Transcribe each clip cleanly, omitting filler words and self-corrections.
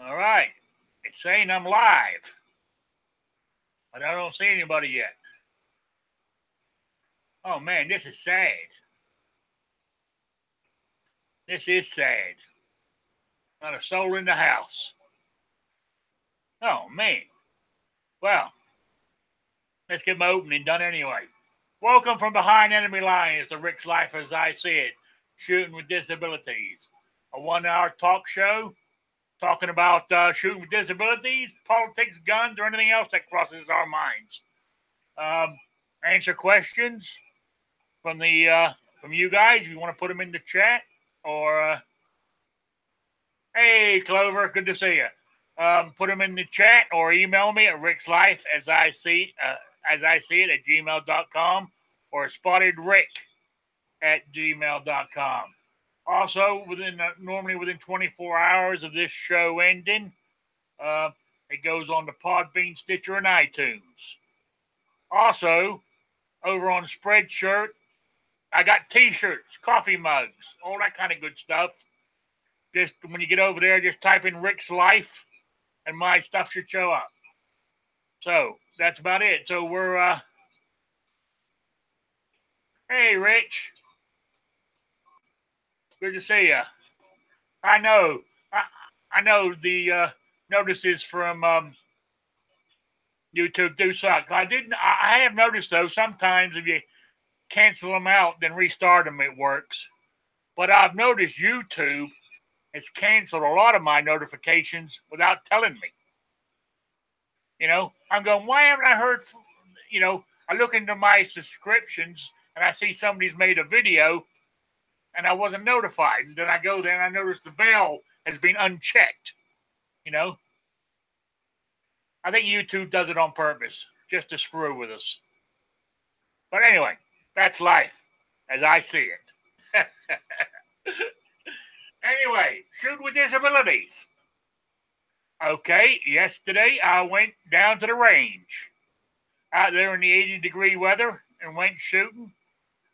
All right. It's saying I'm live, but I don't see anybody yet. Oh, man, this is sad. This is sad. Not a soul in the house. Oh, man. Well, let's get my opening done anyway. Welcome from behind enemy lines to Rick's Life as I See It, Shooting with Disabilities. A 1 hour talk show talking about shooting with disabilities, politics, guns, or anything else that crosses our minds. Answer questions from the from you guys if you want to put them in the chat, or hey Clover, good to see you. Put them in the chat or email me at rickslife as I see it at gmail.com or spottedrick@gmail.com. Also, normally within 24 hours of this show ending, it goes on to Podbean, Stitcher, and iTunes. Also, over on Spreadshirt, I got T-shirts, coffee mugs, all that kind of good stuff. Just when you get over there, just type in Rick's Life, and my stuff should show up. So that's about it. So we're hey Rich, good to see you. I know the notices from YouTube do suck. I have noticed though sometimes if you cancel them out then restart them it works. But I've noticed YouTube has canceled a lot of my notifications without telling me. You know, I'm going, why haven't I heard? You know, I look into my subscriptions and I see somebody's made a video and I wasn't notified. And then I go there and I notice the bell has been unchecked. You know, I think YouTube does it on purpose just to screw with us. But anyway, that's life as I see it. Anyway, shoot with disabilities. Okay, yesterday I went down to the range out there in the 80-degree weather and went shooting.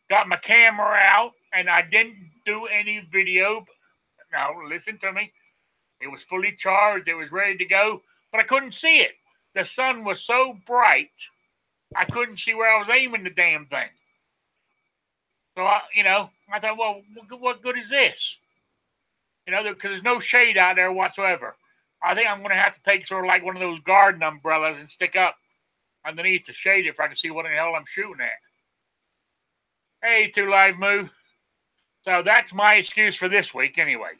Got my camera out and I didn't do any video. Now, listen to me. It was fully charged. It was ready to go, but I couldn't see it. The sun was so bright, I couldn't see where I was aiming the damn thing. So, I thought, well, what good is this? You know, because there's no shade out there whatsoever. I think I'm going to have to take sort of like one of those garden umbrellas and stick up underneath the shade if I can see what in the hell I'm shooting at. Hey, 2 Live Moo. So that's my excuse for this week anyway.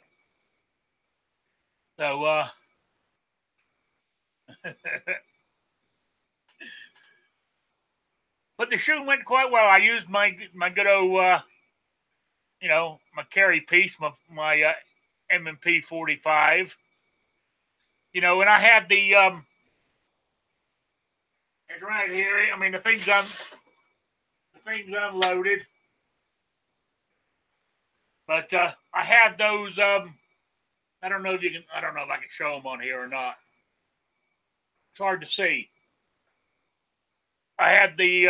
So, but the shooting went quite well. I used my good old, my carry piece, my M&P 45. You know, and I had the it's right here. I mean, the thing's unloaded, but I had those. I don't know if I can show them on here or not. It's hard to see. I had the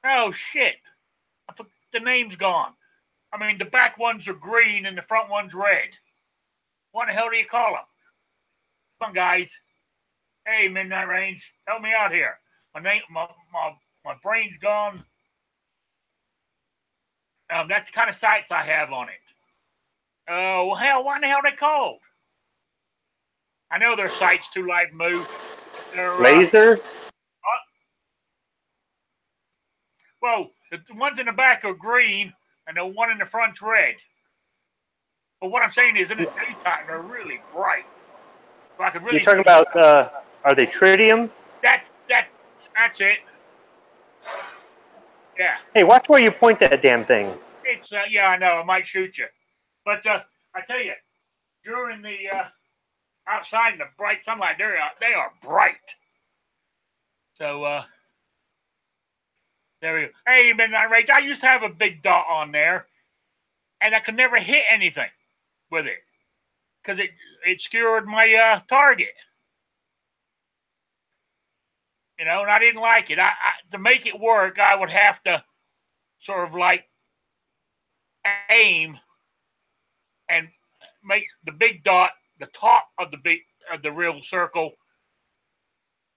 oh shit! The name's gone. I mean, the back ones are green and the front one's red. What the hell do you call them? Come on, guys. Hey, Midnight Range, help me out here. My brain's gone. That's the kind of sights I have on it. Oh, well, hell, what the hell are they called? I know their sights 2 Live Moo. Laser? Well, the ones in the back are green and the one in the front's red. But what I'm saying is in the daytime, they're really bright. So I could really. You're talking about, are they tritium? That's it. Yeah. Hey, watch where you point that damn thing. It's, yeah, I know. I might shoot you. But I tell you, during the outside in the bright sunlight, they are bright. So, there we go. Hey, Midnight Rage, I used to have a big dot on there, and I could never hit anything with it because it skewered my target. You know, and I didn't like it. I to make it work, I would have to sort of like aim and make the big dot the top of the real circle.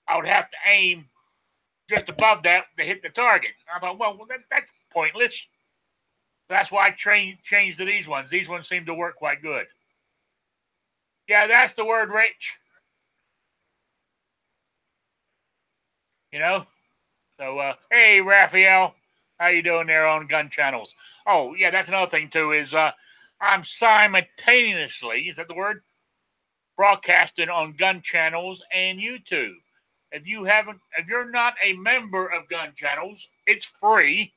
I would have to aim just above that to hit the target. I thought, well, that's pointless. That's why I changed to these ones. These ones seem to work quite good. Yeah, that's the word, Rich. You know? So, hey, Raphael. How you doing there on Gun Channels? Oh, yeah, that's another thing, too, is I'm simultaneously, is that the word? Broadcasting on Gun Channels and YouTube. If you're not a member of Gun Channels, it's free.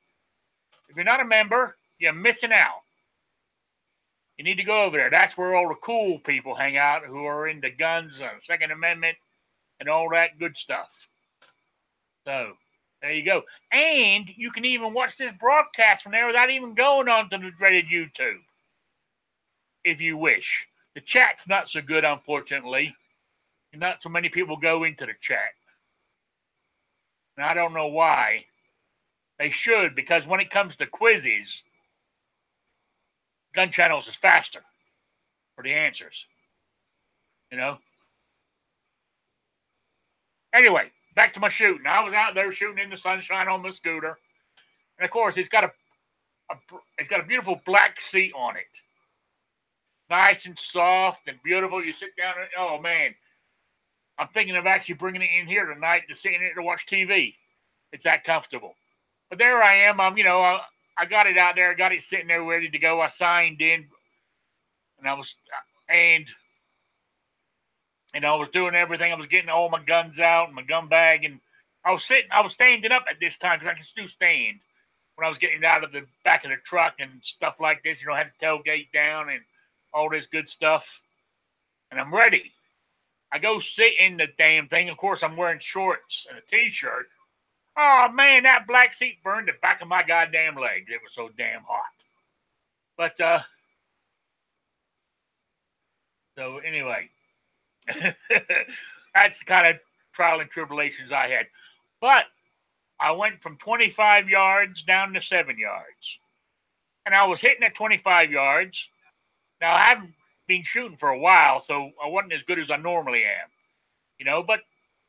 If you're not a member, you're missing out. You need to go over there. That's where all the cool people hang out who are into guns and Second Amendment and all that good stuff. So, there you go. And you can even watch this broadcast from there without even going on to the dreaded YouTube, if you wish. The chat's not so good, unfortunately. Not so many people go into the chat. And I don't know why. They should, because when it comes to quizzes, Gun Channels is faster for the answers. You know? Anyway, back to my shooting. I was out there shooting in the sunshine on my scooter. And of course, it's got a beautiful black seat on it. Nice and soft and beautiful. You sit down and, oh man, I'm thinking of actually bringing it in here tonight to sit in it to watch TV. It's that comfortable. But there I am. I got it out there. I got it sitting there ready to go. I signed in, and I was doing everything. I was getting all my guns out, my gun bag, and I was standing up at this time because I can still stand when I was getting out of the back of the truck and stuff like this. You know, I had the tailgate down and all this good stuff, and I'm ready. I go sit in the damn thing. Of course, I'm wearing shorts and a t-shirt. Oh, man, that black seat burned the back of my goddamn legs. It was so damn hot. But, so anyway, that's the kind of trial and tribulations I had. But I went from 25 yards down to 7 yards. And I was hitting at 25 yards. Now, I haven't been shooting for a while, so I wasn't as good as I normally am. You know, but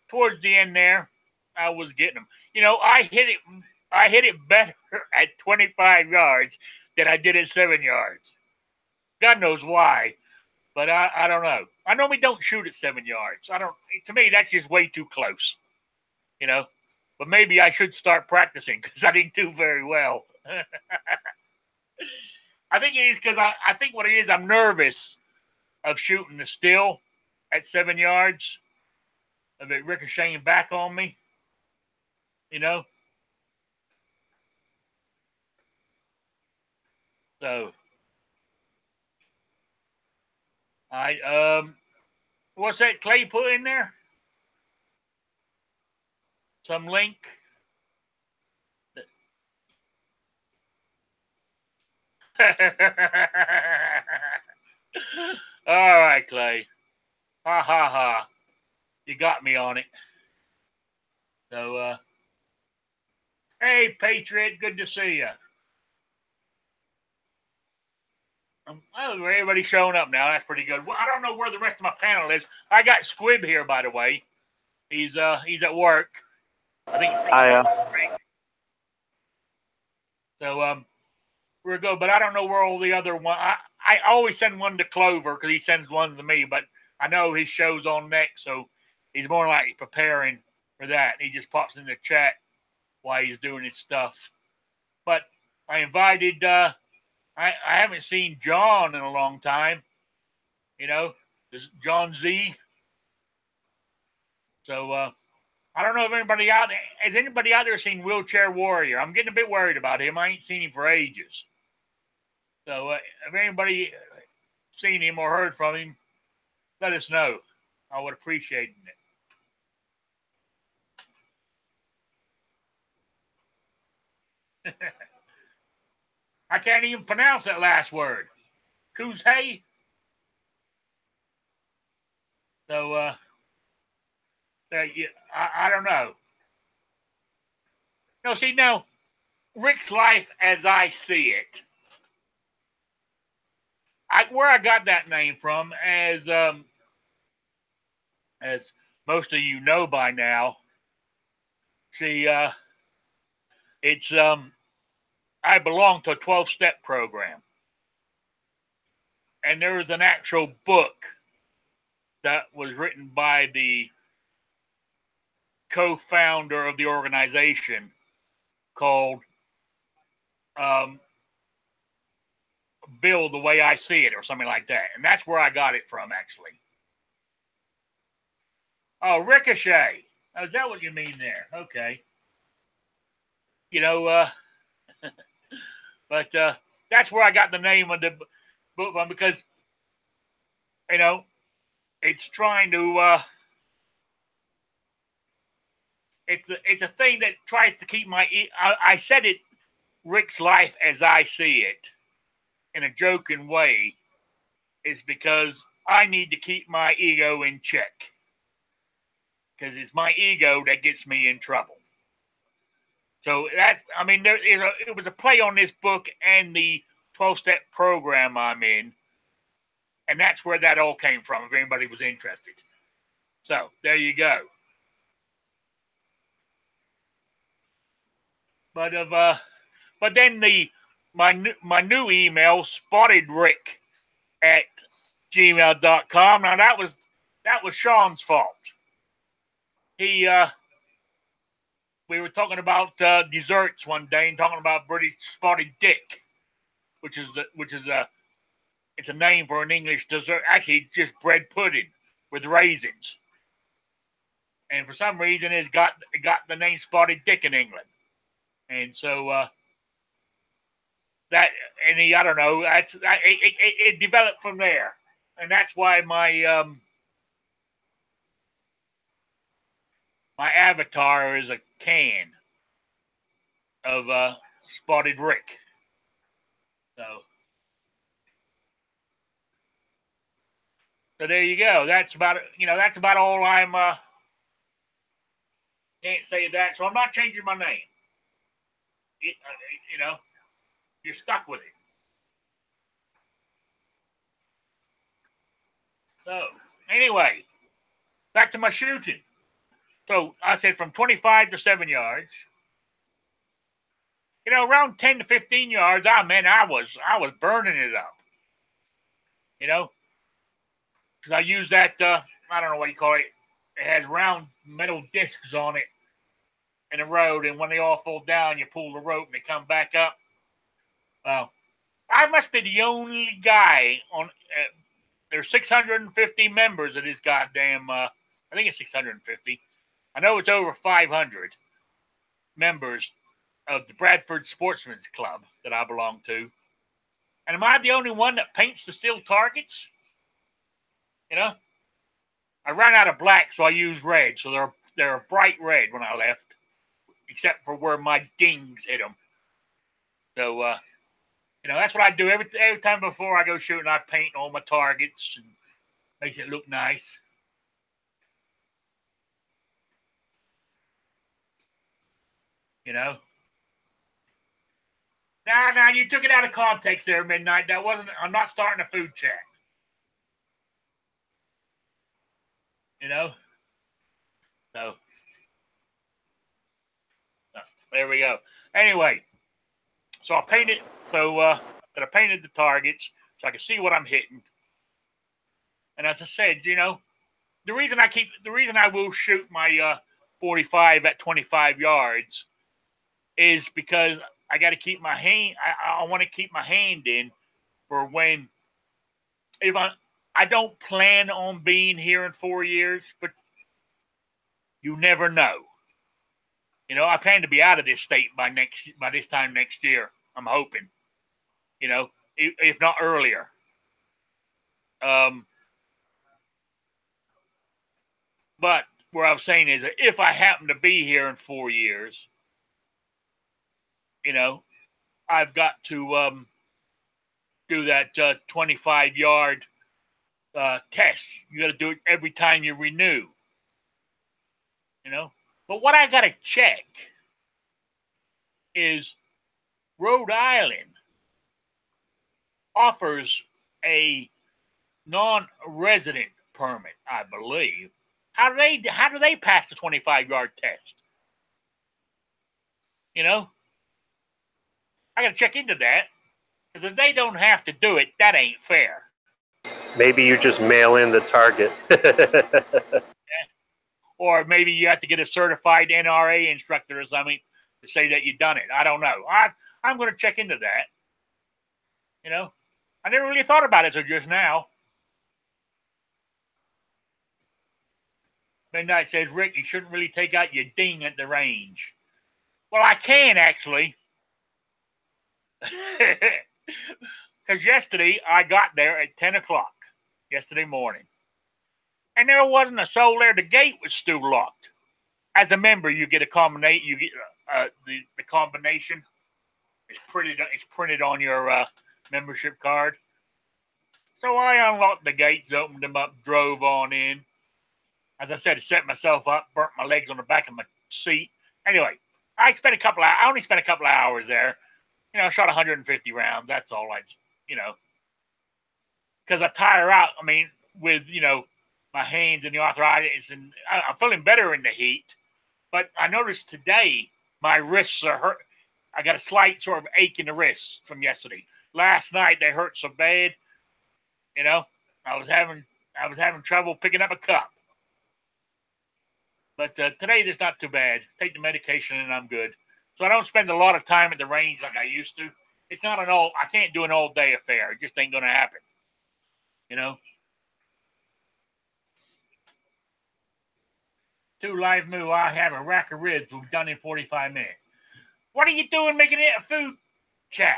towards the end there, I was getting them. You know, I hit it better at 25 yards than I did at 7 yards. God knows why, but I don't know. I normally don't shoot at 7 yards. To me, that's just way too close, you know. But maybe I should start practicing because I didn't do very well. I think it is because I think what it is, I'm nervous of shooting the still at 7 yards, of it ricocheting back on me. You know? So, what's that Clay put in there? Some link? All right, Clay. Ha ha ha. You got me on it. So, hey, Patriot, good to see you. Oh, everybody's showing up now. That's pretty good. Well, I don't know where the rest of my panel is. I got Squib here, by the way. He's at work. I think. So we're good, but I don't know where all the other one. I always send one to Clover because he sends one to me, but I know his show's on next, so he's more like preparing for that. He just pops in the chat while he's doing his stuff. But I invited. I haven't seen John in a long time. You know, this John Z. So I don't know if anybody out there has anybody out there seen Wheelchair Warrior. I'm getting a bit worried about him. I ain't seen him for ages. So if anybody seen him or heard from him, let us know. I would appreciate it. I can't even pronounce that last word. Kuzhay. So yeah, I don't know. No, see, no. Rick's life as I see it where I got that name from, as most of you know by now, it's I belong to a 12-step program, and there is an actual book that was written by the co-founder of the organization called Build the Way I See It, or something like that. And that's where I got it from, actually. Oh, Ricochet. Oh, is that what you mean there? Okay. You know, but that's where I got the name of the book from, because, you know, it's trying to, it's a thing that tries to keep I said it, Rick's life as I see it, in a joking way, is because I need to keep my ego in check, because it's my ego that gets me in trouble. So that's, I mean, it was a play on this book and the 12-step program I'm in, and that's where that all came from, if anybody was interested. So there you go. But then my new email, spottedrick@gmail.com. Now that was Sean's fault. We were talking about desserts one day and talking about British spotted dick, which is it's a name for an English dessert. Actually, it's just bread pudding with raisins. And for some reason, it got the name spotted dick in England. And so I don't know. It developed from there, and that's why my my avatar is a can of Spotted Rick. So there you go. That's about it. That's about all I'm. Can't say that, so I'm not changing my name. You're stuck with it. So anyway, back to my shooting. So I said from 25 to 7 yards. Around 10 to 15 yards, I was burning it up. Because I use that, I don't know what you call it. It has round metal discs on it in the road, and when they all fall down, you pull the rope and they come back up. I must be the only guy on. There's 650 members of this goddamn. I think it's 650. I know it's over 500 members of the Bradford Sportsman's Club that I belong to. And am I the only one that paints the steel targets? I ran out of black, so I used red. So they're a bright red when I left, except for where my dings hit them. So that's what I do every time before I go shooting. I paint all my targets and makes it look nice. Nah, you took it out of context there, Midnight. That wasn't. I'm not starting a food chat. So there we go. Anyway, so I painted. So that I painted the targets so I can see what I'm hitting. And as I said, the reason I will shoot my 45 at 25 yards is because I got to keep my hand. I want to keep my hand in for when, if I don't plan on being here in 4 years, but you never know. I plan to be out of this state by this time next year. I'm hoping, if not earlier. But what I was saying is that if I happen to be here in 4 years, I've got to do that 25-yard test. You got to do it every time you renew. But what I got to check is Rhode Island offers a non-resident permit, I believe. How do they pass the 25-yard test? You know, I got to check into that, because if they don't have to do it, that ain't fair. Maybe you just mail in the target. Or maybe you have to get a certified NRA instructor or something to say that you've done it. I don't know. I'm going to check into that. You know, I never really thought about it until just now. Midnight says, Rick, you shouldn't really take out your ding at the range. Well, I can, actually. Because yesterday, I got there at 10 o'clock yesterday morning. And there wasn't a soul there. The gate was still locked. As a member, you get a combination. You get the combination. It's printed on your membership card. So I unlocked the gates, opened them up, drove on in. As I said, set myself up, burnt my legs on the back of my seat. Anyway, I only spent a couple of hours there. You know, I shot 150 rounds. That's all because I tire out. I mean, with, my hands and the arthritis, and I'm feeling better in the heat. But I noticed today my wrists are hurt. I got a slight sort of ache in the wrists from yesterday. Last night they hurt so bad. I was having trouble picking up a cup. But today it's not too bad. Take the medication and I'm good. So I don't spend a lot of time at the range like I used to. It's not I can't do an all-day affair. It just ain't going to happen. Two live moo, I have a rack of ribs. We'll be done in 45 minutes. What are you doing making it a food chat?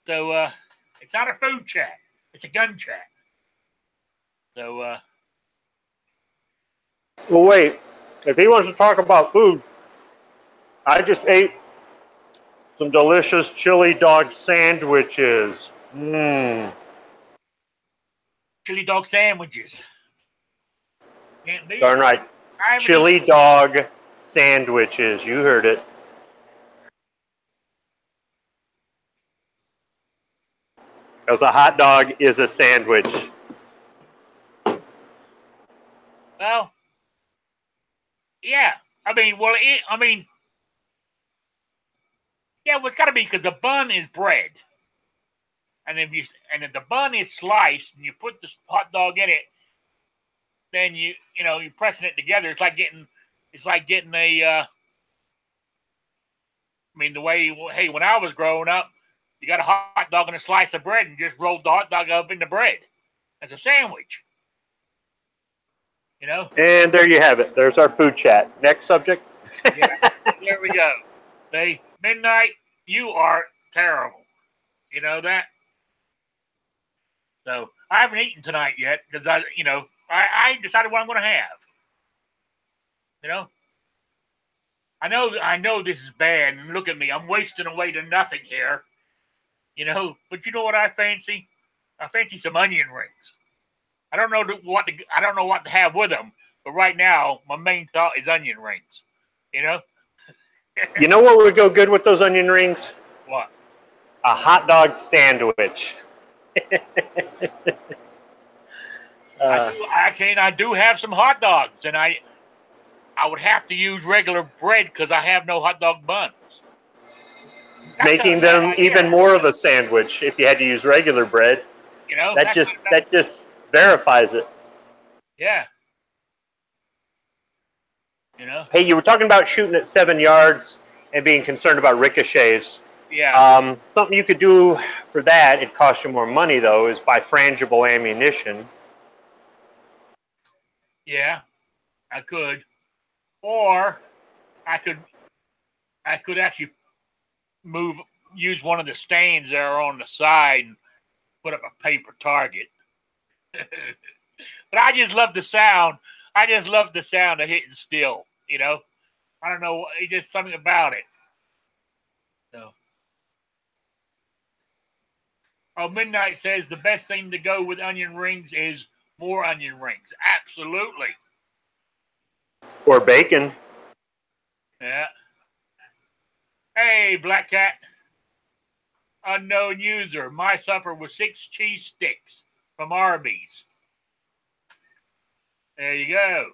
So it's not a food chat. It's a gun chat. So, Well, wait. If he wants to talk about food, I just ate some delicious chili dog sandwiches. Mmm. Chili dog sandwiches. Darn right. Chili dog sandwiches. You heard it. Because a hot dog is a sandwich. Well, yeah. Yeah, well, it's got to be because the bun is bread. And if the bun is sliced and you put the hot dog in it, then you're pressing it together. It's like getting a. The way, hey, when I was growing up, you got a hot dog and a slice of bread and just rolled the hot dog up in the bread as a sandwich. And there you have it. There's our food chat. Next subject. Yeah, there we go. Hey, Midnight, you are terrible. You know that? So I haven't eaten tonight yet because I decided what I'm going to have. I know this is bad, and look at me. I'm wasting away to nothing here. But you know what I fancy? I fancy some onion rings. I don't know what to have with them, but right now my main thought is onion rings. You know what would go good with those onion rings? What? A hot dog sandwich. I do have some hot dogs, and I would have to use regular bread because I have no hot dog buns. Making them even more of a sandwich if you had to use regular bread. That just verifies it. Yeah. Hey, you were talking about shooting at 7 yards and being concerned about ricochets. Yeah. Something you could do for that, it costs you more money though, is buy frangible ammunition. Yeah, I could. Or I could actually use one of the stands there on the side and put up a paper target. But I just love the sound. I just love the sound of hitting steel, I don't know. It's just something about it. So. Oh, Midnight says the best thing to go with onion rings is more onion rings. Absolutely. Or bacon. Yeah. Hey, Black Cat. unknown user. My supper was 6 cheese sticks from Arby's. There you go.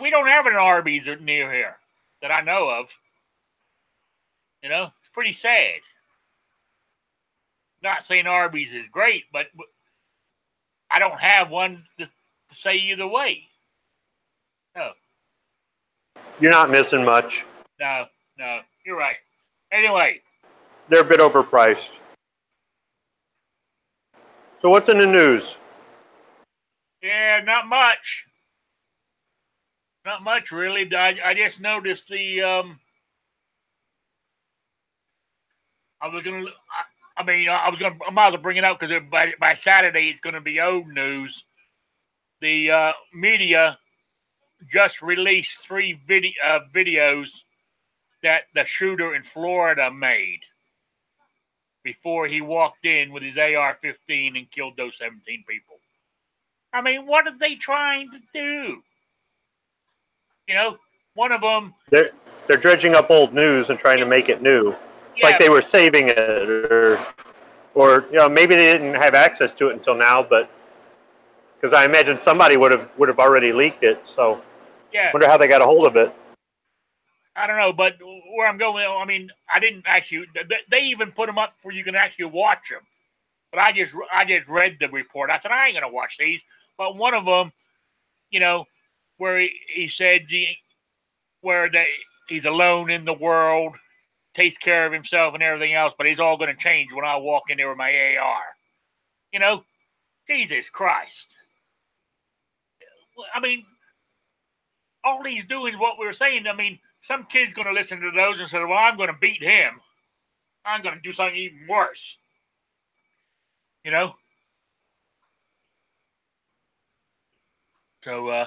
We don't have an Arby's near here that I know of. You know, it's pretty sad. Not saying Arby's is great, but I don't have one to say either way. No. You're not missing much. No, you're right. Anyway. They're a bit overpriced. So what's in the news? Yeah, not much. Not much, really. I just noticed the, I might as well bring it up because by Saturday it's going to be old news. The media just released 3 videos that the shooter in Florida made before he walked in with his AR-15 and killed those 17 people. I mean, what are they trying to do? You know, one of them... They're dredging up old news and trying to make it new. It's like they were saving it, or you know, maybe they didn't have access to it until now, but because I imagine somebody would have already leaked it. So, yeah, wonder how they got a hold of it. I don't know, but where I'm going, I mean, I didn't actually. They even put them up for you can actually watch them. But I just read the report. I said I ain't gonna watch these. But one of them, you know, where he said he's alone in the world, takes care of himself and everything else, but he's all going to change when I walk in there with my AR. You know, Jesus Christ. I mean, all he's doing is what we were saying. I mean, some kid's going to listen to those and say, well, I'm going to beat him. I'm going to do something even worse. You know? So,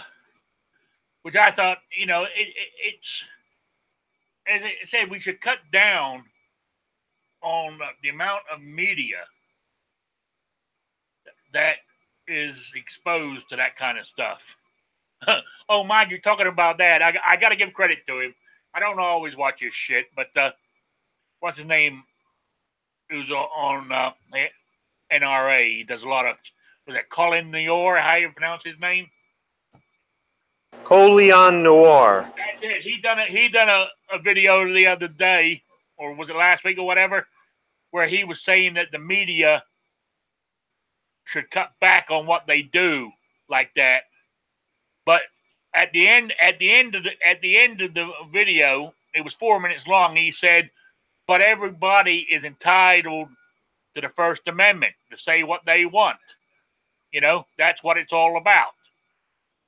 which I thought, you know, it's, as I said, we should cut down on the amount of media that is exposed to that kind of stuff. Oh, mind you, talking about that, I got to give credit to him. I don't always watch his shit, but what's his name? Who's on NRA? He does a lot of, was it Colin Noir? How you pronounce his name? Colin Noir. That's it. He done a video the other day, or was it last week or whatever, where he was saying that the media should cut back on what they do like that. But at the end of the video, it was 4 minutes long. He said, "But everybody is entitled to the First Amendment to say what they want. You know, that's what it's all about."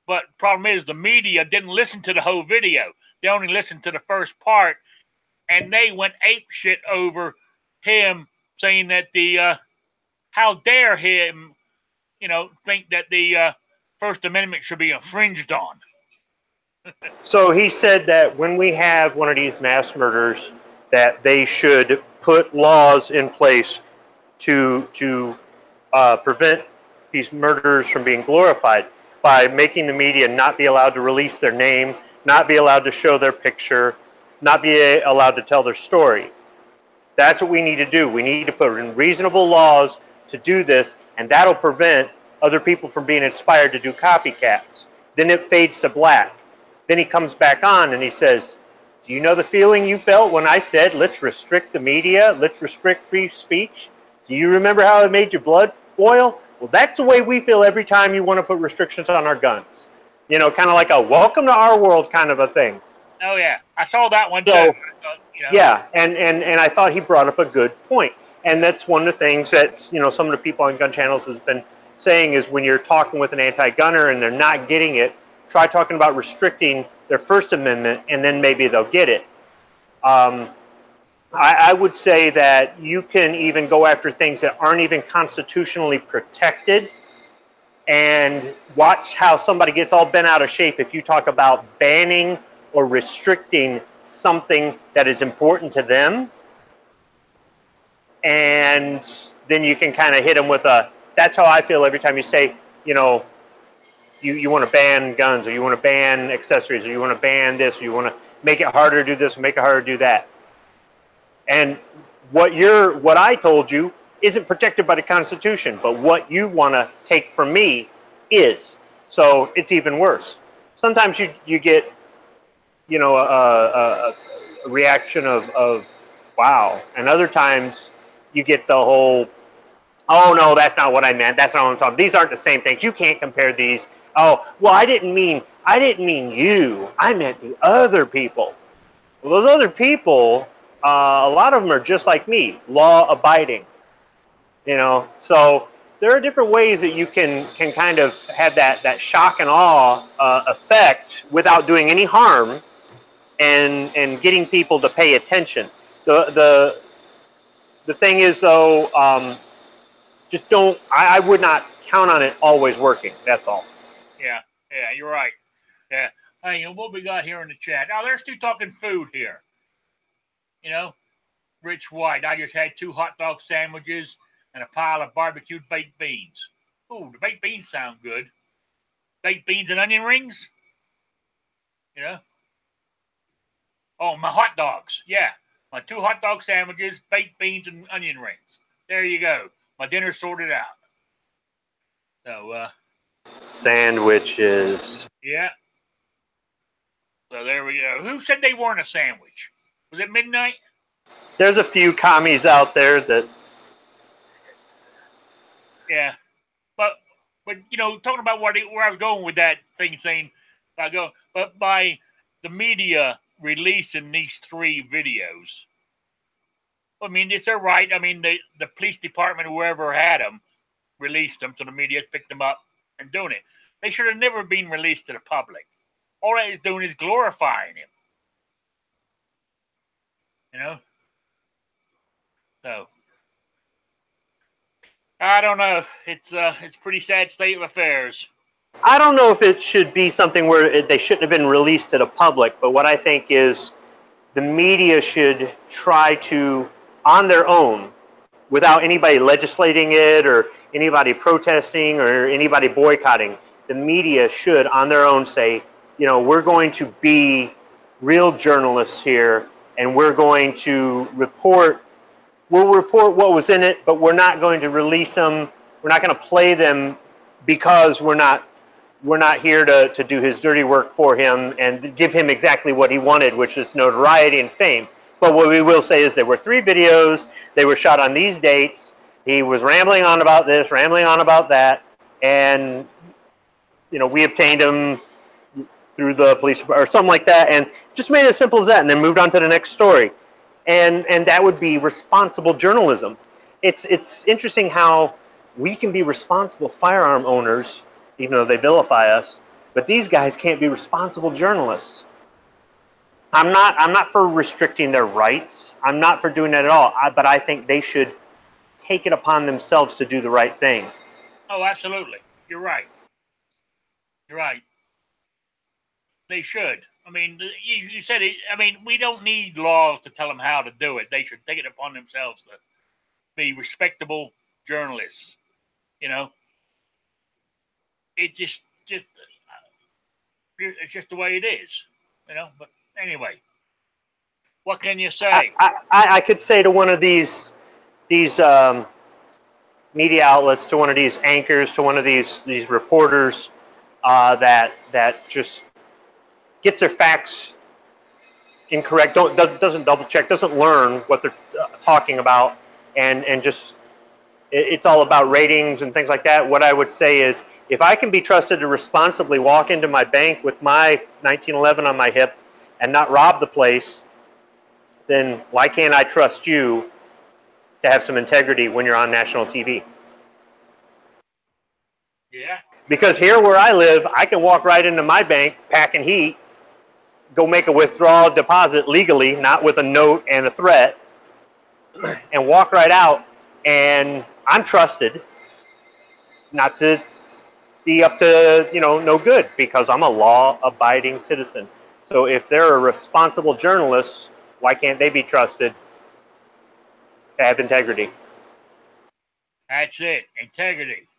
But the problem is the media didn't listen to the whole video. They only listened to the first part, and they went apeshit over him saying that how dare him, you know, think that the First Amendment should be infringed on. So he said that when we have one of these mass murders, that they should put laws in place to prevent these murders from being glorified by making the media not be allowed to release their name, not be allowed to show their picture, not be allowed to tell their story. That's what we need to do. We need to put in reasonable laws to do this, and that'll prevent other people from being inspired to do copycats. Then it fades to black. Then he comes back on and he says, do you know the feeling you felt when I said, let's restrict the media, let's restrict free speech? Do you remember how it made your blood boil? Well, that's the way we feel every time you want to put restrictions on our guns. You know, kind of like a welcome to our world kind of a thing. Oh, yeah. I saw that one, so, too. You know. Yeah, and I thought he brought up a good point. And that's one of the things that, you know, some of the people on gun channels has been saying is when you're talking with an anti-gunner and they're not getting it, try talking about restricting their First Amendment, and then maybe they'll get it. I would say that you can even go after things that aren't even constitutionally protected and watch how somebody gets all bent out of shape if you talk about banning or restricting something that is important to them. And then you can kind of hit them with a, that's how I feel every time you say, you know, you want to ban guns, or you want to ban accessories, or you want to ban this, or you want to make it harder to do this, or make it harder to do that. And what I told you isn't protected by the Constitution, but what you want to take from me is. So it's even worse. Sometimes you get, you know, a reaction of wow, and other times you get the whole, oh no, that's not what I meant. That's not what I'm talking. These aren't the same things. You can't compare these. Oh, well, I didn't mean you. I meant the other people. Well, those other people, a lot of them are just like me, law abiding. You know, so there are different ways that you can kind of have that shock and awe effect without doing any harm, and getting people to pay attention. The thing is though, just don't. I would not count on it always working. That's all. Yeah, you're right. Yeah. Hey, what we got here in the chat? Now, there's two talking food here. You know, Rich White. I just had 2 hot dog sandwiches and a pile of barbecued baked beans. Ooh, the baked beans sound good. Baked beans and onion rings? You know? Oh, my hot dogs. Yeah. My 2 hot dog sandwiches, baked beans, and onion rings. There you go. My dinner sorted out. So, sandwiches. Yeah. So there we go. Who said they weren't a sandwich? Was it midnight? There's a few commies out there that. Yeah. But you know, talking about where I was going with that thing, saying, but by the media releasing these 3 videos, I mean, is they're right. I mean, the police department, whoever had them, released them, so the media picked them up and doing it. They should have never been released to the public. All that is doing is glorifying him. You know? So I don't know. It's a pretty sad state of affairs. I don't know if it should be something where they shouldn't have been released to the public, but what I think is the media should try to, on their own, without anybody legislating it or anybody protesting or anybody boycotting, the media should, on their own, say, you know, we're going to be real journalists here, and we're going to report. We'll report what was in it, but we're not going to release them. We're not going to play them because we're not here to do his dirty work for him and give him exactly what he wanted, which is notoriety and fame. But what we will say is there were 3 videos. They were shot on these dates. He was rambling on about this, rambling on about that, and you know, we obtained him through the police or something like that, and just made it as simple as that, and then moved on to the next story. And that would be responsible journalism. It's interesting how we can be responsible firearm owners, even though they vilify us, but these guys can't be responsible journalists. I'm not for restricting their rights. I'm not for doing that at all. But I think they should take it upon themselves to do the right thing. Oh, absolutely. You're right. You're right. They should. I mean, you said it. I mean, we don't need laws to tell them how to do it. They should take it upon themselves to be respectable journalists. You know, it's just it's just the way it is. You know, but anyway, what can you say? I could say to one of these media outlets, to one of these anchors, to one of these reporters that just gets their facts incorrect, doesn't double check, doesn't learn what they're talking about, and just it's all about ratings and things like that. What I would say is, if I can be trusted to responsibly walk into my bank with my 1911 on my hip and not rob the place, then why can't I trust you to have some integrity when you're on national TV? Yeah. Because here where I live, I can walk right into my bank, packing heat, go make a withdrawal deposit legally, not with a note and a threat, and walk right out, and I'm trusted not to be up to, you know, no good, because I'm a law-abiding citizen. So if they're a responsible journalist, why can't they be trusted to have integrity? That's it. Integrity.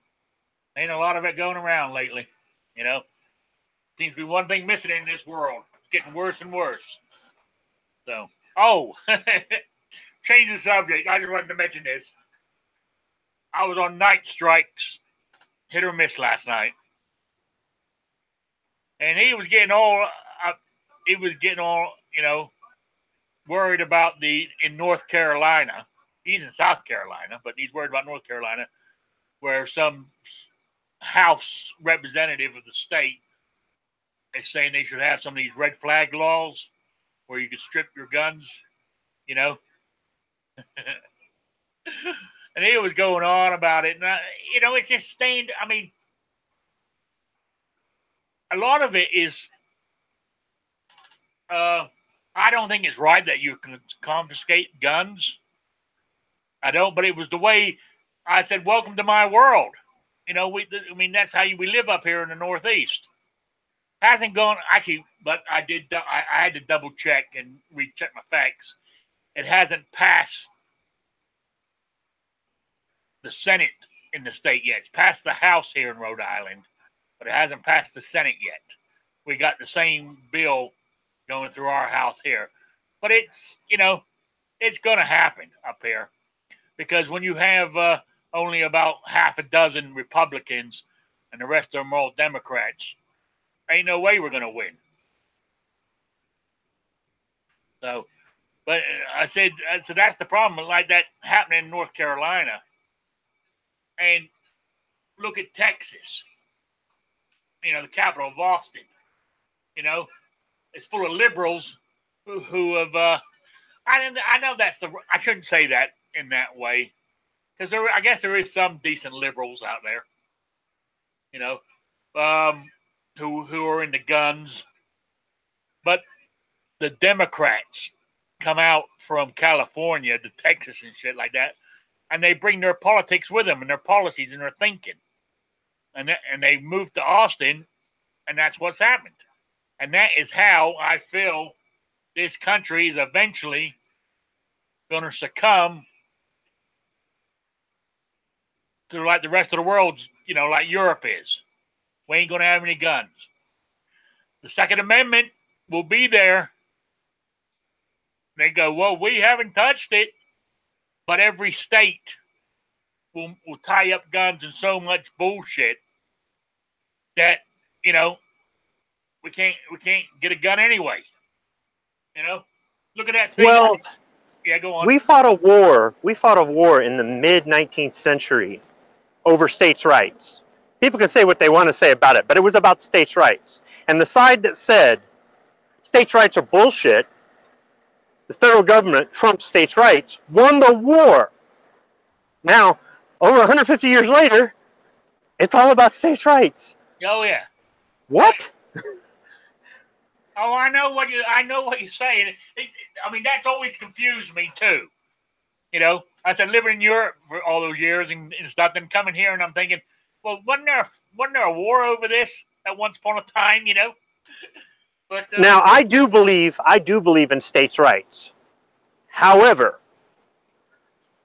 Ain't a lot of it going around lately. You know, seems to be one thing missing in this world. It's getting worse and worse. So, change the subject. I just wanted to mention this. I was on night strikes, hit or miss last night, and he was getting all, worried about in North Carolina. He's in South Carolina, but he's worried about North Carolina, where some House representative of the state is saying they should have some of these red flag laws where you could strip your guns, And he was going on about it. And, it's just stained. I mean, a lot of it is, I don't think it's right that you can confiscate guns. I don't, but it was the way I said, welcome to my world. That's how we live up here in the Northeast. Hasn't gone, actually, but I had to double check and recheck my facts. It hasn't passed the Senate in the state yet. It's passed the House here in Rhode Island, but it hasn't passed the Senate yet. We got the same bill going through our house here. But it's going to happen up here, because when you have only about half a dozen Republicans and the rest of them are all Democrats, ain't no way we're going to win. So, but I said that's the problem, like that happening in North Carolina. And look at Texas, the capital of Austin. It's full of liberals who have, I know I shouldn't say that in that way, because I guess there is some decent liberals out there, who are into guns. But the Democrats come out from California to Texas and shit like that, and they bring their politics with them and their policies and their thinking. And they move to Austin, and that's what's happened. And that is how I feel this country is eventually going to succumb to like the rest of the world, like Europe is. We ain't going to have any guns. The Second Amendment will be there. They go, well, we haven't touched it, but every state will tie up guns in so much bullshit that, we can't get a gun anyway. Look at that thing. Well, yeah, go on. We fought a war in the mid-19th century over states' rights. People can say what they want to say about it, but it was about states' rights. And the side that said states' rights are bullshit, the federal government, trumps states' rights, won the war. Now, over 150 years later, it's all about states' rights. Oh yeah. What? Oh, I know what you're saying. That's always confused me too. I said living in Europe for all those years and stuff, then coming here and I'm thinking, well, wasn't there a war over this at once upon a time? But now I do believe in states' rights. However,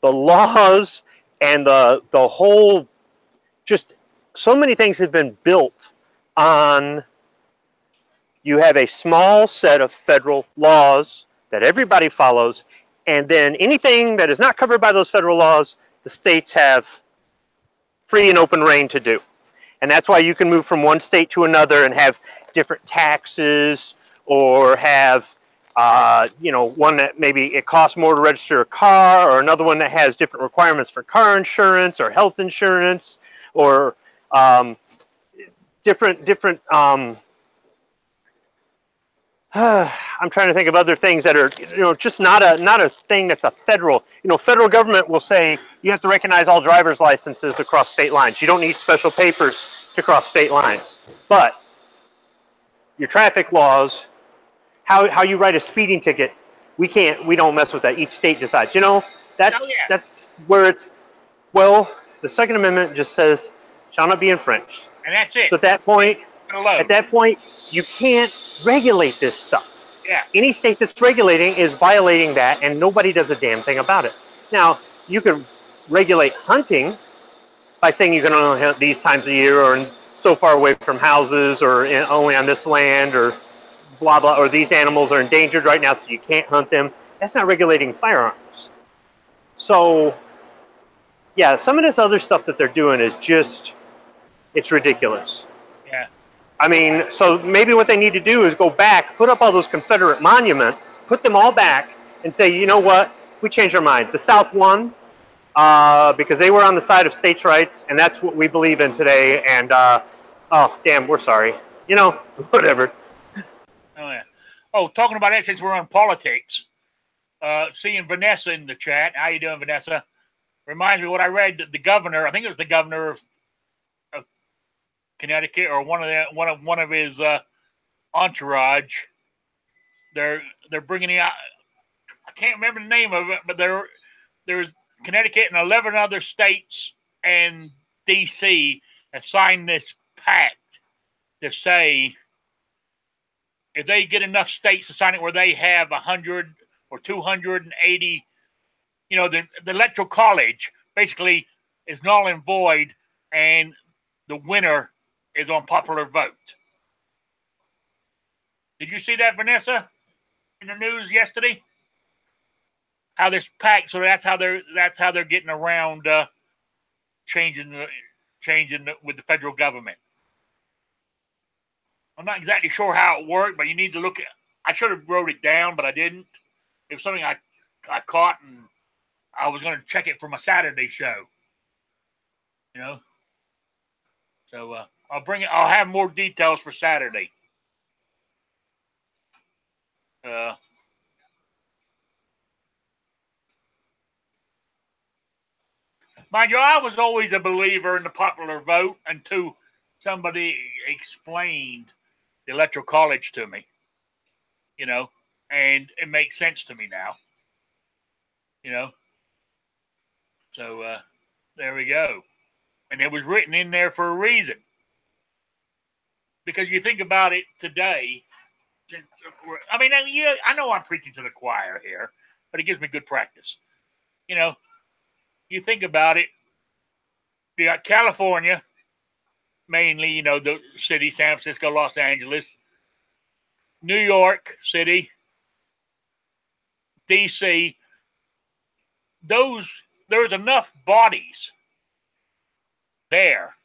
the laws and the whole, just so many things have been built on. You have a small set of federal laws that everybody follows, and then anything that is not covered by those federal laws, the states have free and open reign to do. And that's why you can move from one state to another and have different taxes, or have, one that maybe it costs more to register a car, or another one that has different requirements for car insurance or health insurance, or different I'm trying to think of other things that are, just not a thing that's a federal. Federal government will say you have to recognize all driver's licenses across state lines. You don't need special papers to cross state lines. But your traffic laws, how you write a speeding ticket, we don't mess with that. Each state decides. That's where it's, well, the Second Amendment just says shall not be infringed. And that's it. So at that point, you can't regulate this stuff. Yeah. Any state that's regulating is violating that, and nobody does a damn thing about it. Now, you can regulate hunting by saying you can only hunt these times a year, or so far away from houses, or only on this land, or blah, blah, or these animals are endangered right now, so you can't hunt them. That's not regulating firearms. So, yeah, some of this other stuff that they're doing is just, it's ridiculous. Yeah. I mean, so maybe what they need to do is go back, put up all those Confederate monuments, put them all back, and say, you know what? We changed our mind. The South won because they were on the side of states' rights, and that's what we believe in today. And oh, damn, we're sorry. You know, whatever. Oh yeah. Oh, talking about that since we're on politics. Seeing Vanessa in the chat. How you doing, Vanessa? Reminds me of what I read. The governor, I think it was the governor of Connecticut, or one of his entourage. They're bringing out. I can't remember the name of it, but there's Connecticut and 11 other states and D.C. have signed this pact to say if they get enough states to sign it where they have 100 or 280, you know, the electoral college basically is null and void, and the winner is on popular vote. Did you see that, Vanessa, in the news yesterday? How this pact, so that's how they're getting around changing with the federal government. I'm not exactly sure how it worked, but you need to look at. I should have wrote it down, but I didn't. It was something I caught, and I was going to check it for my Saturday show. You know, so I'll bring it. I'll have more details for Saturday. Mind you, I was always a believer in the popular vote until somebody explained the electoral college to me. You know, and it makes sense to me now. You know, so there we go. And it was written in there for a reason. Because you think about it today, I mean, I know I'm preaching to the choir here, but it gives me good practice. You know, you think about it, you got California, mainly, you know, the city, San Francisco, Los Angeles, New York City, D.C. There's enough bodies there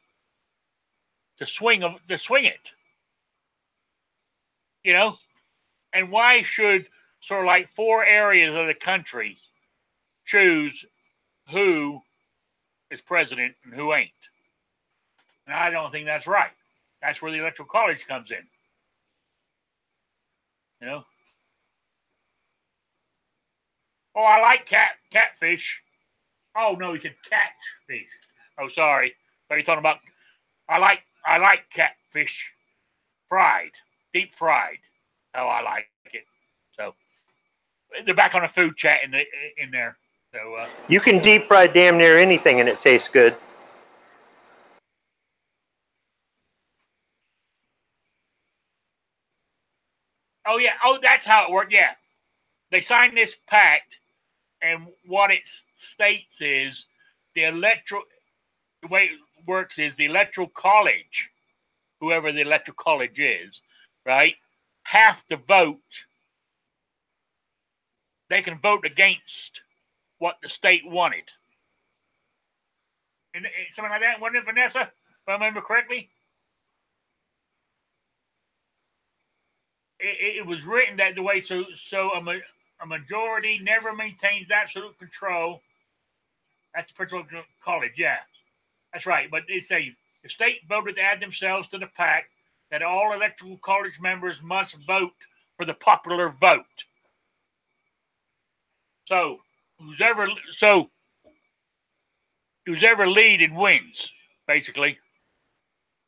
to swing it. You know, and why should sort of like 4 areas of the country choose who is president and who ain't? And I don't think that's right. That's where the electoral college comes in. You know. Oh, I like catfish. Oh no, he said catfish. Oh, sorry. Are you talking about? I like catfish, fried, deep fried. Oh, I like it. So they're back on a food chat in there. So you can deep fry damn near anything and it tastes good. Oh yeah. Oh, that's how it worked. Yeah, they signed this pact, and what it states is the way it works is the electoral college, whoever the electoral college is, right, have to vote. They can vote against what the state wanted. And something like that, wasn't it, Vanessa? If I remember correctly? It was written that the way, so a majority never maintains absolute control. That's the principle of college, yeah. That's right. But they say the state voted to add themselves to the pact that all electoral college members must vote for the popular vote. So who's ever leading wins, basically.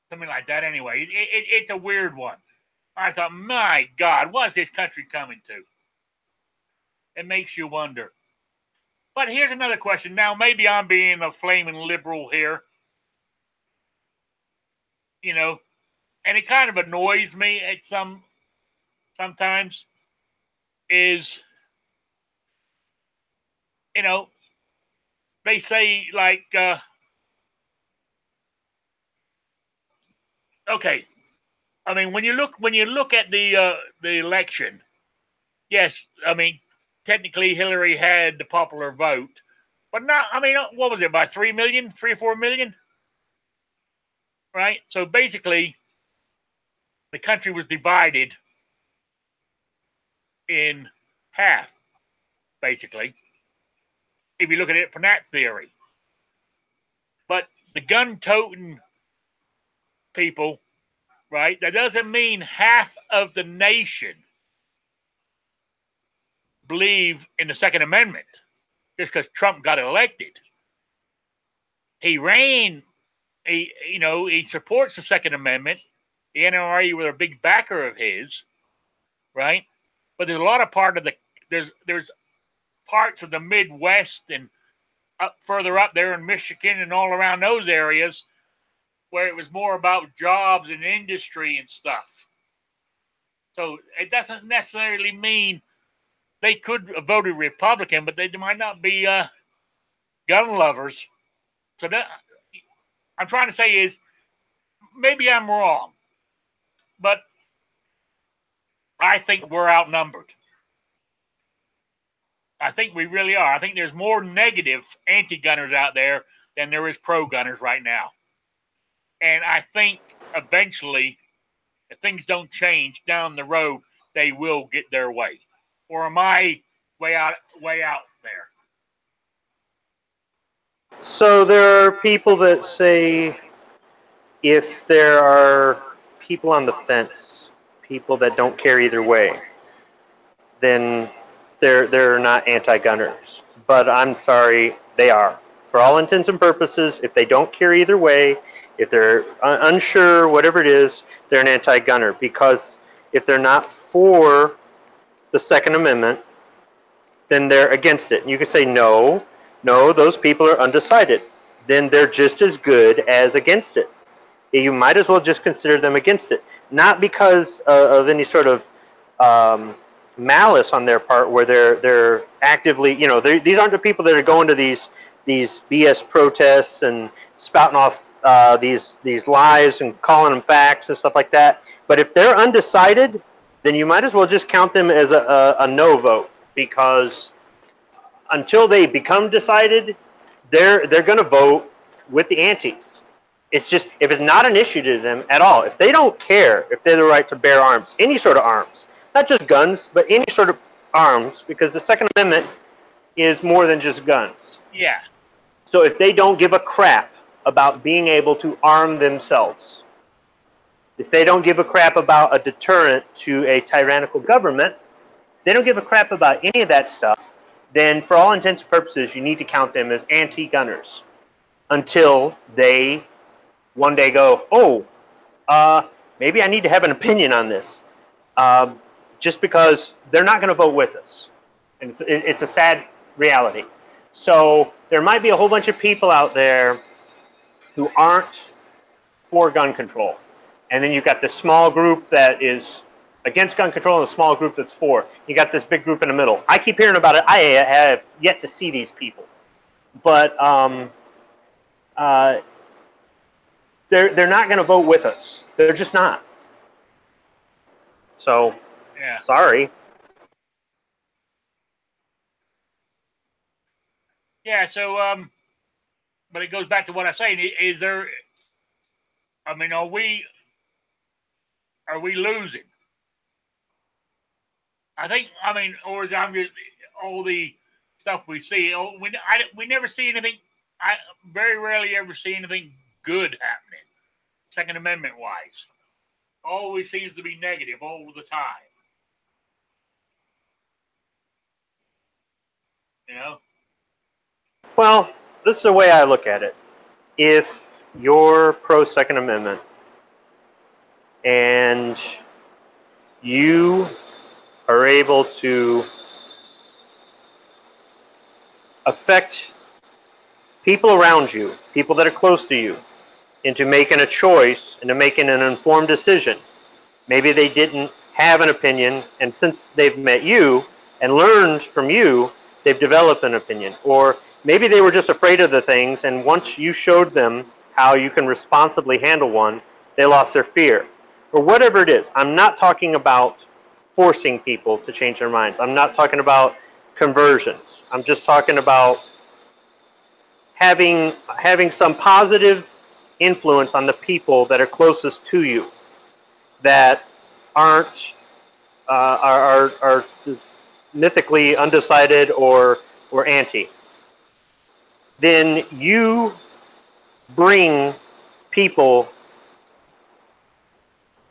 Something like that anyway. It's a weird one. I thought, my God, what's this country coming to? It makes you wonder. But here's another question. Now, maybe I'm being a flaming liberal here. You know, and it kind of annoys me at sometimes is, you know, they say like, okay, I mean, when you look at the election, yes, I mean, technically Hillary had the popular vote, But not, I mean, what was it, about 3 million, 3 or 4 million? Right? So basically, the country was divided in half, basically, if you look at it from that theory. But the gun-toting people, right, that doesn't mean half of the nation believe in the Second Amendment just because Trump got elected. He ran, he supports the Second Amendment. The NRA were a big backer of his, right? But there's a lot of there's parts of the Midwest and further up there in Michigan and all around those areas where it was more about jobs and industry and stuff. So it doesn't necessarily mean they could have voted Republican, but they might not be gun lovers. So that I'm trying to say is maybe I'm wrong, but I think we're outnumbered. I think we really are. I think there's more negative anti-gunners out there than there is pro-gunners right now. And I think eventually, if things don't change down the road, they will get their way. Or am I way out there? So there are people that say if there are people on the fence, people that don't care either way, then they're not anti-gunners. But I'm sorry, they are. For all intents and purposes, if they don't care either way, if they're unsure, whatever it is, they're an anti-gunner. Because if they're not for the Second Amendment, then they're against it. And you can say, no, those people are undecided. Then they're just as good as against it. You might as well just consider them against it. Not because of any sort of malice on their part where they're actively, these aren't the people that are going to these BS protests and spouting off these lies and calling them facts and stuff like that. But if they're undecided, then you might as well just count them as a no vote, because until they become decided, they're going to vote with the antis. It's just, if it's not an issue to them at all, if they don't care if they have the right to bear arms, any sort of arms, not just guns, but any sort of arms, because the Second Amendment is more than just guns. Yeah. So if they don't give a crap about being able to arm themselves, if they don't give a crap about a deterrent to a tyrannical government, they don't give a crap about any of that stuff, then for all intents and purposes, you need to count them as anti-gunners until they one day go, maybe I need to have an opinion on this, just because they're not going to vote with us. And it's a sad reality. So there might be a whole bunch of people out there who aren't for gun control. And then you've got this small group that is against gun control and a small group that's for. You got this big group in the middle. I keep hearing about it. I have yet to see these people. But they're not going to vote with us. They're just not. So, yeah. Sorry. Yeah, so, but it goes back to what I'm saying. Is there, I mean, are we losing? I think, or is I'm just all the stuff we see. We never see anything. I very rarely ever see anything good happening, Second Amendment wise. Always seems to be negative all the time. You know? Well, this is the way I look at it. If you're pro-Second Amendment and you are able to affect people around you, people that are close to you, into making a choice, into making an informed decision. Maybe they didn't have an opinion, and since they've met you and learned from you, they've developed an opinion. Or maybe they were just afraid of the things, and once you showed them how you can responsibly handle one, they lost their fear. Or whatever it is. I'm not talking about forcing people to change their minds. I'm not talking about conversions. I'm just talking about having some positive influence on the people that are closest to you, that aren't are mythically undecided or anti, then you bring people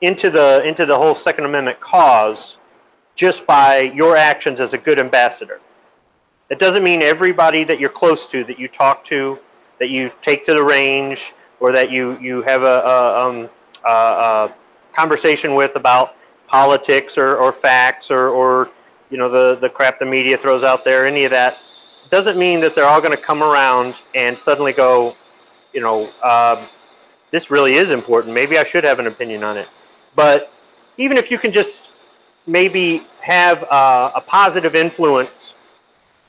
into the whole Second Amendment cause just by your actions as a good ambassador. It doesn't mean everybody that you're close to, that you talk to, that you take to the range, or that you have a conversation with about politics or facts or you know the crap the media throws out there. Any of that doesn't mean that they're all going to come around and suddenly go, you know, this really is important. Maybe I should have an opinion on it. But even if you can just maybe have a positive influence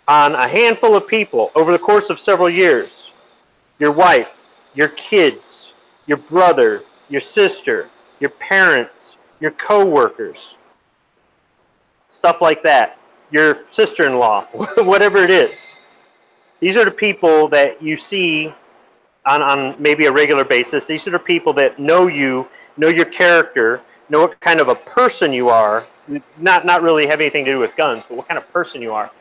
on a handful of people over the course of several years, your wife, your kids, your brother, your sister, your parents, your co-workers, stuff like that, your sister-in-law, whatever it is. These are the people that you see on maybe a regular basis. These are the people that know you, know your character, know what kind of a person you are, not really have anything to do with guns, but what kind of person you are.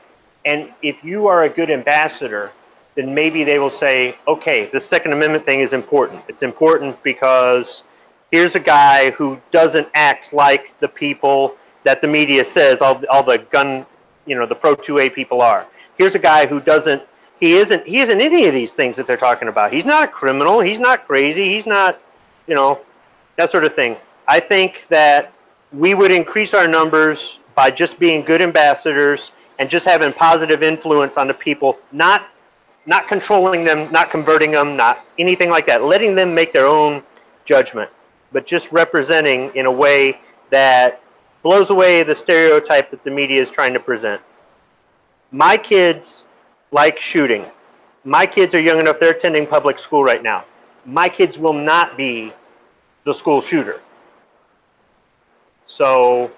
And if you are a good ambassador, then maybe they will say, okay, the Second Amendment thing is important. It's important because here's a guy who doesn't act like the people that the media says all the gun, you know, the pro-2A people are. Here's a guy who doesn't, he isn't any of these things that they're talking about. He's not a criminal. He's not crazy. He's not, you know, that sort of thing. I think that we would increase our numbers by just being good ambassadors and just having positive influence on the people, not controlling them, not converting them, not anything like that, letting them make their own judgment, but just representing in a way that blows away the stereotype that the media is trying to present. My kids like shooting. My kids are young enough, they're attending public school right now. My kids will not be the school shooter. So,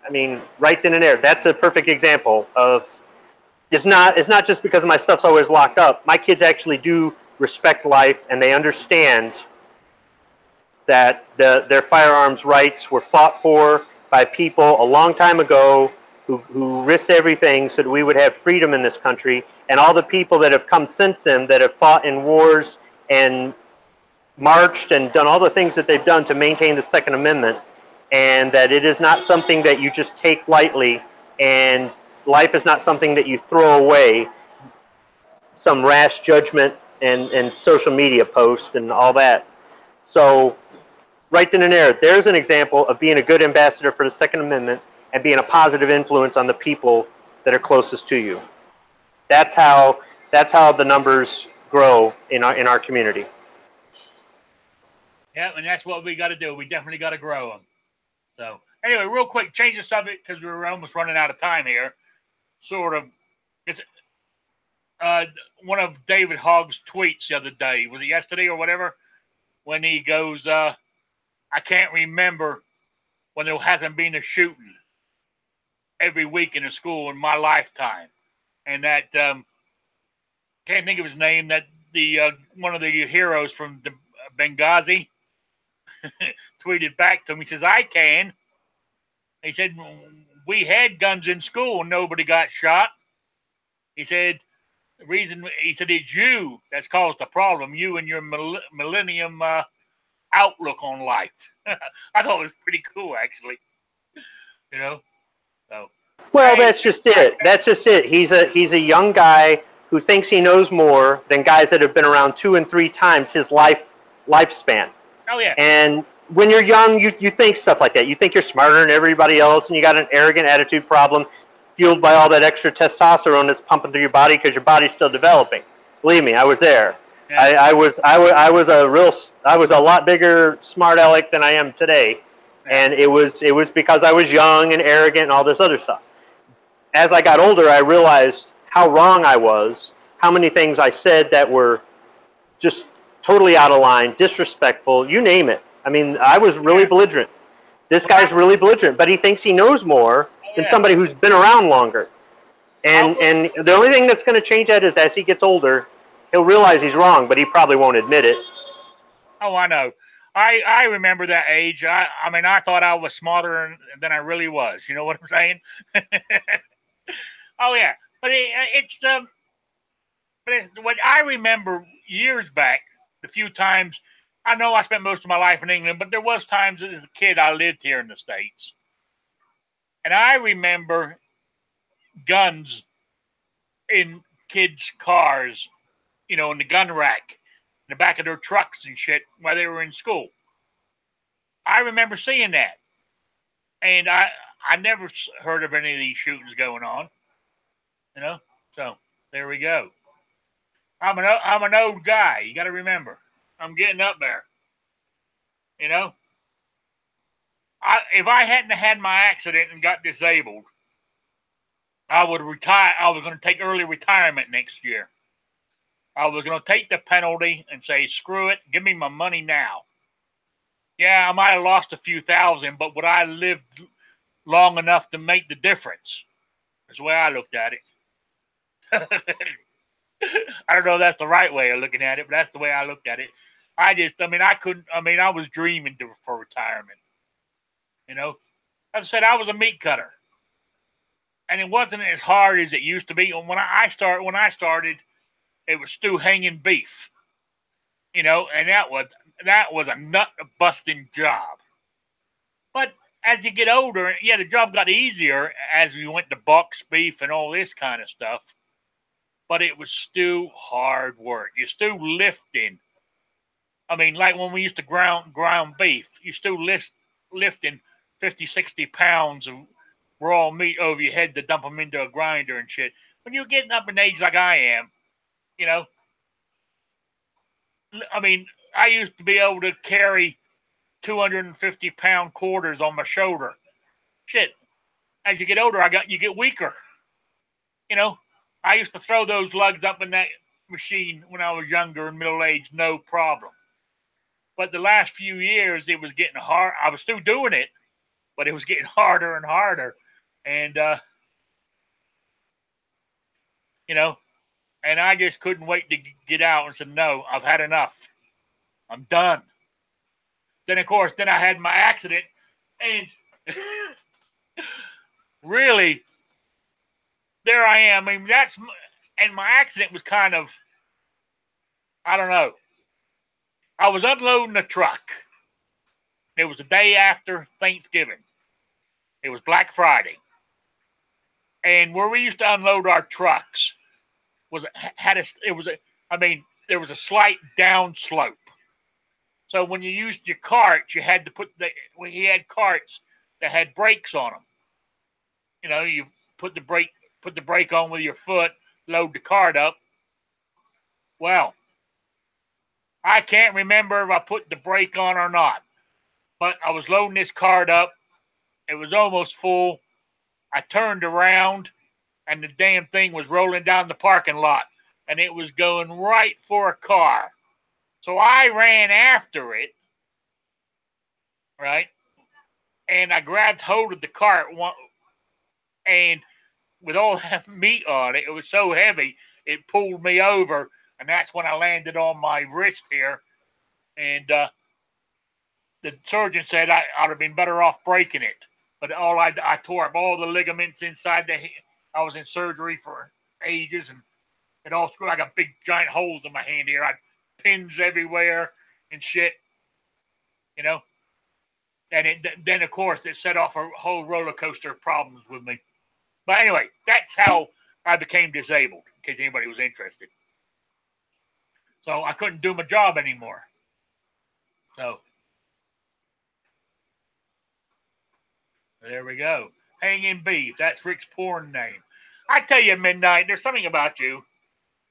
I mean, right then and there, that's a perfect example of, it's not just because my stuff's always locked up. My kids actually do respect life, and they understand that their firearms rights were fought for by people a long time ago who risked everything so that we would have freedom in this country. And all the people that have come since then that have fought in wars and marched and done all the things that they've done to maintain the Second Amendment, and that it is not something that you just take lightly, and life is not something that you throw away, some rash judgment and social media post and all that. So right then and there's an example of being a good ambassador for the Second Amendment and being a positive influence on the people that are closest to you. That's how the numbers grow in our community. Yeah, and that's what we got to do. We definitely got to grow them. So anyway, real quick, change the subject because we're almost running out of time here. Sort of, it's one of David Hogg's tweets the other day. Was it yesterday or whatever? When he goes, I can't remember when there hasn't been a shooting every week in a school in my lifetime. And that, can't think of his name, that the one of the heroes from the Benghazi tweeted back to him. He says, I can. He said, we had guns in school and nobody got shot. He said, the reason, he said, it's you that's caused the problem, you and your millennium outlook on life. I thought it was pretty cool, actually. You know? So, well, that's just it. That's just it. He's a young guy who thinks he knows more than guys that have been around 2 and 3 times his lifespan. Oh, yeah. And when you're young, you think stuff like that. You think you're smarter than everybody else, and you got an arrogant attitude problem fueled by all that extra testosterone that's pumping through your body because your body's still developing. Believe me, I was there. Yeah. I was a lot bigger smart aleck than I am today. Yeah. And it was because I was young and arrogant and all this other stuff. As I got older, I realized how wrong I was, how many things I said that were just totally out of line, disrespectful, you name it. I mean, I was really belligerent. This guy's really belligerent, but he thinks he knows more than somebody who's been around longer. And the only thing that's going to change that is as he gets older, He'll realize he's wrong, but he probably won't admit it. Oh, I know. I remember that age. I mean, I thought I was smarter than I really was. You know what I'm saying? Oh yeah, but it's what I remember years back. The few times I know I spent most of my life in England, but there was times as a kid I lived here in the States, and I remember guns in kids' cars. You know, in the gun rack, in the back of their trucks and shit while they were in school. I remember seeing that, and I never heard of any of these shootings going on. You know, so there we go. I'm an old guy. You got to remember, I'm getting up there. You know, if I hadn't had my accident and got disabled, I would retire. I was going to take early retirement next year. I was going to take the penalty and say, screw it, give me my money now. Yeah, I might have lost a few thousand, but would I live long enough to make the difference? That's the way I looked at it. I don't know if that's the right way of looking at it, but that's the way I looked at it. I was dreaming for retirement. You know, as I said, I was a meat cutter, and it wasn't as hard as it used to be. When I started, it was stew hanging beef. You know, and that was a nut busting job. But as you get older, yeah, the job got easier as we went to bucks, beef, and all this kind of stuff. But it was still hard work. You're still lifting. I mean, like when we used to ground beef, you're still lifting 50, 60 pounds of raw meat over your head to dump them into a grinder and shit. When you're getting up in age like I am, you know, I mean, I used to be able to carry 250-pound quarters on my shoulder. Shit, as you get older, you get weaker. You know, I used to throw those lugs up in that machine when I was younger and middle aged, no problem. But the last few years, it was getting hard. I was still doing it, but it was getting harder and harder. And, you know, and I just couldn't wait to get out and said, no, I've had enough. I'm done. Then, of course, I had my accident. And really, there I am. I mean, and my accident was kind of, I don't know. I was unloading a truck. It was the day after Thanksgiving. It was Black Friday. And where we used to unload our trucks there was a slight down slope. So when you used your carts, you had to we had carts that had brakes on them. You know, you put the brake on with your foot, load the cart up. Well, I can't remember if I put the brake on or not, but I was loading this cart up. It was almost full. I turned around, and the damn thing was rolling down the parking lot, and it was going right for a car. So I ran after it, right? And I grabbed hold of the cart, and with all that meat on it, it was so heavy, it pulled me over, and that's when I landed on my wrist here. And the surgeon said I would have been better off breaking it. But I tore up all the ligaments inside I was in surgery for ages, and it all screwed. I got big giant holes in my hand here. I had pins everywhere and shit, you know. And then of course it set off a whole roller coaster of problems with me. But anyway, that's how I became disabled, in case anybody was interested. So I couldn't do my job anymore. So there we go. Hanging beef. That's Rick's porn name. I tell you, Midnight, there's something about you.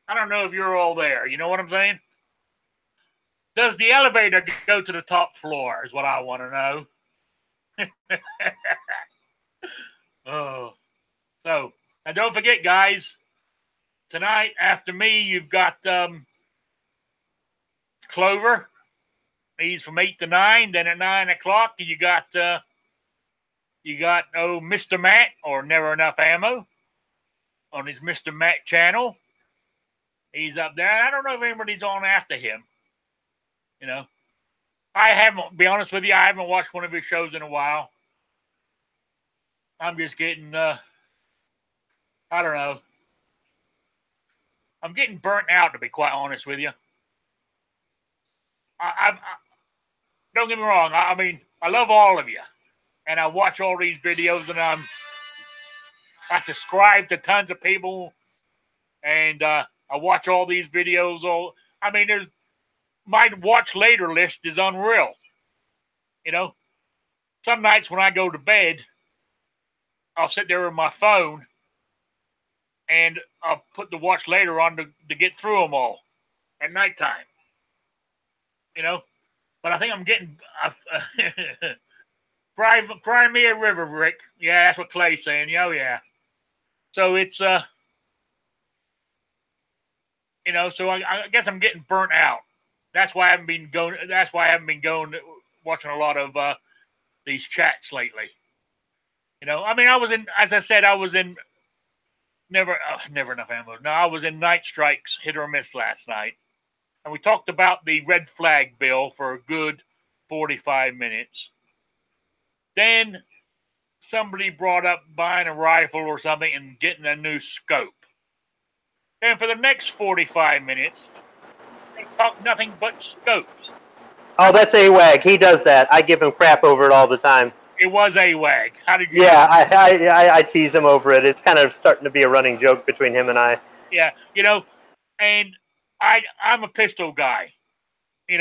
I don't know if you're all there. You know what I'm saying? Does the elevator go to the top floor is what I want to know. Oh. So, and don't forget, guys, tonight after me, you've got Clover. He's from 8 to 9. Then at 9 o'clock, you got Mr. Matt, or Never Enough Ammo, on his Mr. Matt channel. He's up there. I don't know if anybody's on after him. You know, I haven't. Be honest with you, I haven't watched one of his shows in a while. I'm just getting. I don't know. I'm getting burnt out, to be quite honest with you. I don't get me wrong. I mean, I love all of you, and I watch all these videos, and I subscribe to tons of people, and I watch all these videos. I mean, my watch later list is unreal. You know, some nights when I go to bed, I'll sit there with my phone, and I'll put the watch later on to get through them all at nighttime. You know, but I think I'm getting Cry me a river, Rick. Yeah, that's what Clay's saying. Oh yeah. So it's so I guess I'm getting burnt out. That's why I haven't been going. That's why I haven't been going watching a lot of these chats lately. I mean, as I said, I was in never enough ammo. No, I was in Night Strikes Hit or Miss last night, and we talked about the red flag bill for a good 45 minutes. Then somebody brought up buying a rifle or something and getting a new scope. Then for the next 45 minutes, they talk nothing but scopes. Oh, that's AWAG. He does that. I give him crap over it all the time. It was AWAG. How did you? Yeah, I tease him over it. It's kind of starting to be a running joke between him and I. Yeah, and I'm a pistol guy. The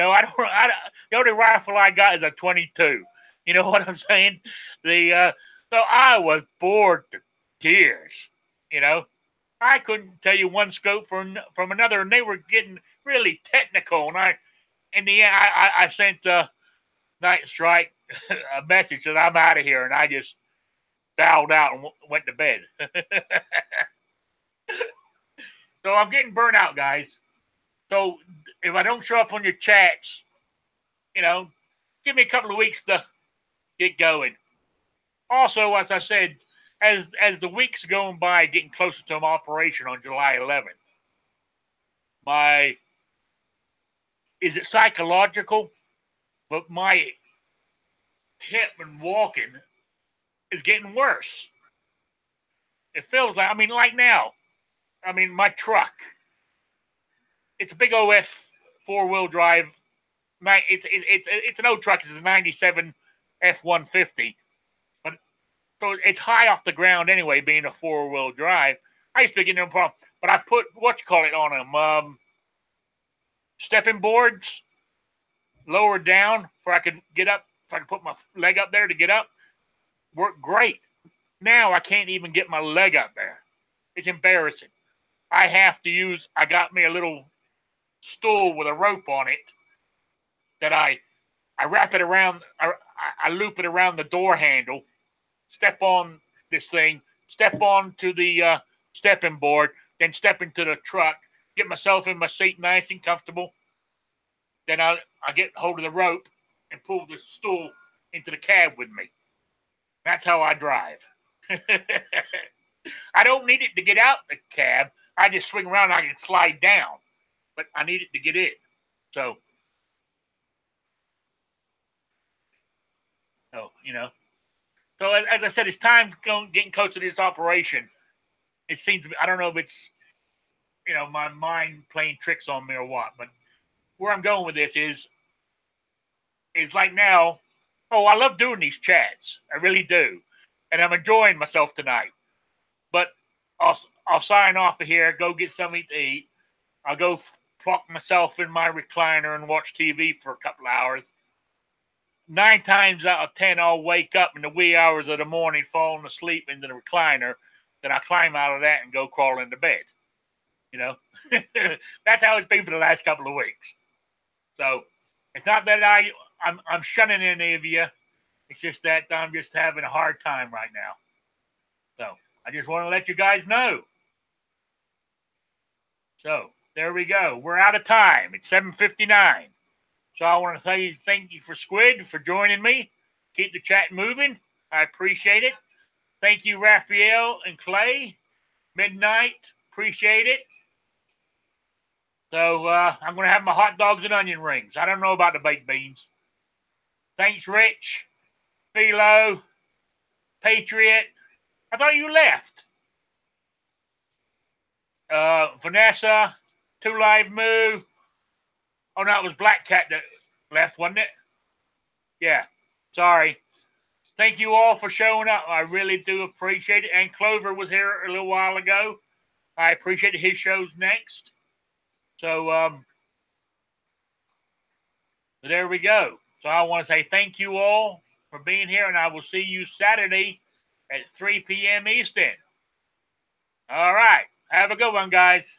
only rifle I got is a 22. You know what I'm saying? So I was bored to tears. I couldn't tell you one scope from another, and they were getting really technical. And in the end, I sent Night Strike a message that I'm out of here, and I just bowed out and went to bed. So I'm getting burnt out, guys. So if I don't show up on your chats, give me a couple of weeks to get going. Also, as I said, as the weeks going by, getting closer to my operation on July 11th, is it psychological? But my hip and walking is getting worse. It feels like now. My truck. It's a big OF 4-wheel drive. It's an old truck. It's a '97 F-150, but so it's high off the ground anyway, being a 4-wheel drive. I used to be getting no problem, but I put on them stepping boards lower down for I could get up. If I could put my leg up there to get up, worked great. Now I can't even get my leg up there. It's embarrassing. I got me a little stool with a rope on it that I wrap it around. I loop it around the door handle. Step on this thing. Step onto the stepping board. Then step into the truck. Get myself in my seat, nice and comfortable. Then I get hold of the rope and pull the stool into the cab with me. That's how I drive. I don't need it to get out the cab. I just swing around and I can slide down. But I need it to get in. So, So as I said, it's time getting close to this operation. It seems to be, I don't know if it's, my mind playing tricks on me or what, but where I'm going with this is like now, I love doing these chats. I really do. And I'm enjoying myself tonight. But I'll sign off of here, go get something to eat. I'll go plop myself in my recliner and watch TV for a couple of hours. 9 times out of 10, I'll wake up in the wee hours of the morning, falling asleep into the recliner. Then I climb out of that and go crawl into bed. That's how it's been for the last couple of weeks. So it's not that I'm shunning any of you. It's just that I'm just having a hard time right now. So I just want to let you guys know. So there we go. We're out of time. It's 7:59. So I want to thank you for Squid for joining me. Keep the chat moving. I appreciate it. Thank you, Raphael and Clay. Midnight. Appreciate it. So I'm going to have my hot dogs and onion rings. I don't know about the baked beans. Thanks, Rich, Philo, Patriot. I thought you left. Vanessa, Two Live Moo. Oh, no, it was Black Cat that left, wasn't it? Yeah. Sorry. Thank you all for showing up. I really do appreciate it. And Clover was here a little while ago. I appreciate his shows next. So, there we go. So I want to say thank you all for being here, and I will see you Saturday at 3 p.m. Eastern. All right. Have a good one, guys.